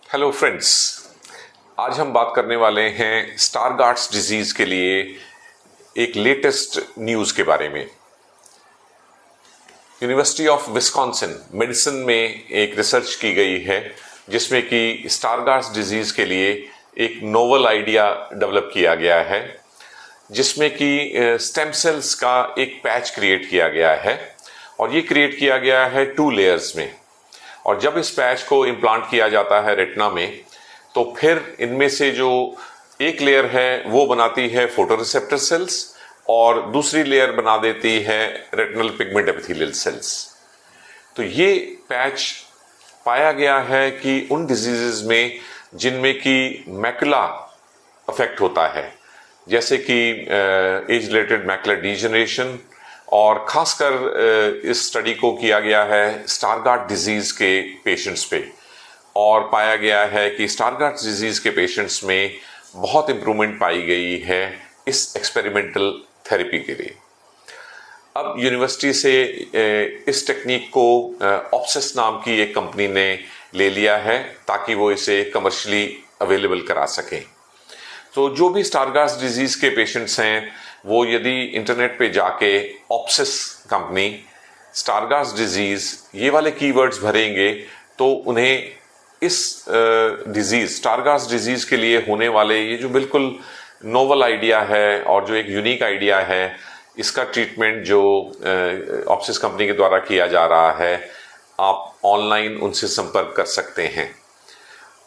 Hello friends, आज हम बात करने वाले हैं स्टारगार्ड्स डिजीज के लिए एक लेटेस्ट न्यूज़ के बारे में। यूनिवर्सिटी ऑफ विस्कॉन्सिन मेडिसिन में एक रिसर्च की गई है जिसमें कि स्टारगार्ड्स डिजीज के लिए एक नोवल आइडिया डेवलप किया गया है, जिसमें कि स्टेम सेल्स का एक पैच क्रिएट किया गया है और ये क्रिएट किया गया है 2 लेयर्स में। और जब इस पैच को इम्प्लांट किया जाता है रेटिना में, तो फिर इनमें से जो एक लेयर है वो बनाती है फोटोरिसेप्टर सेल्स और दूसरी लेयर बना देती है रेटिनल पिगमेंट एपिथेलियल सेल्स। तो ये पैच पाया गया है कि उन डिजीजेस में जिनमें कि मैकुला अफेक्ट होता है, जैसे कि एज रिलेटेड मैकुलर डिजेनरेशन, और खासकर इस स्टडी को किया गया है स्टारगार्ड डिजीज के पेशेंट्स पे, और पाया गया है कि स्टारगार्ड डिजीज के पेशेंट्स में बहुत इंप्रूवमेंट पाई गई है इस एक्सपेरिमेंटल थेरेपी के लिए। अब यूनिवर्सिटी से इस टेक्निक को ऑप्सिस नाम की एक कंपनी ने ले लिया है ताकि वो इसे कमर्शियली अवेलेबल करा सकें। तो जो भी स्टारगार्ड डिजीज के पेशेंट्स हैं, वो यदि इंटरनेट पे जाके ऑप्सिस कंपनी स्टारगार्ड डिजीज ये वाले कीवर्ड्स भरेंगे तो उन्हें इस डिजीज स्टारगार्ड डिजीज के लिए होने वाले ये जो बिल्कुल नोवल आइडिया है और जो एक यूनिक आइडिया है, इसका ट्रीटमेंट जो ऑप्सिस कंपनी के द्वारा किया जा रहा है, आप ऑनलाइन उनसे संपर्क कर सकते हैं।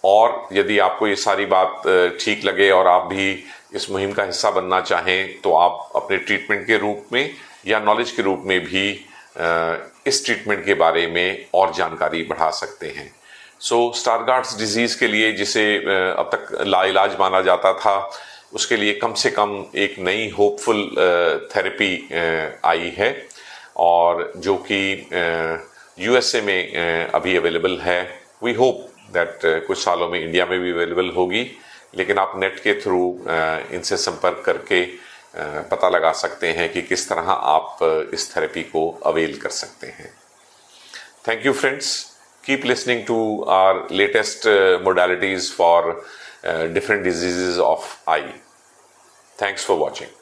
और यदि आपको ये सारी बात ठीक लगे और आप भी इस मुहिम का हिस्सा बनना चाहें, तो आप अपने ट्रीटमेंट के रूप में या नॉलेज के रूप में भी इस ट्रीटमेंट के बारे में और जानकारी बढ़ा सकते हैं। स्टारगार्ड्स डिजीज के लिए, जिसे अब तक लाइलाज माना जाता था, उसके लिए कम से कम एक नई होपफुल थेरेपी आई है, और जो कि यूएसए में अभी अवेलेबल है। वी होप दैट कुछ सालों में इंडिया में भी अवेलेबल होगी, लेकिन आप नेट के थ्रू इनसे संपर्क करके पता लगा सकते हैं कि किस तरह आप इस थेरेपी को अवेल कर सकते हैं। Thank you friends, keep listening to our latest modalities for different diseases of eye. Thanks for watching.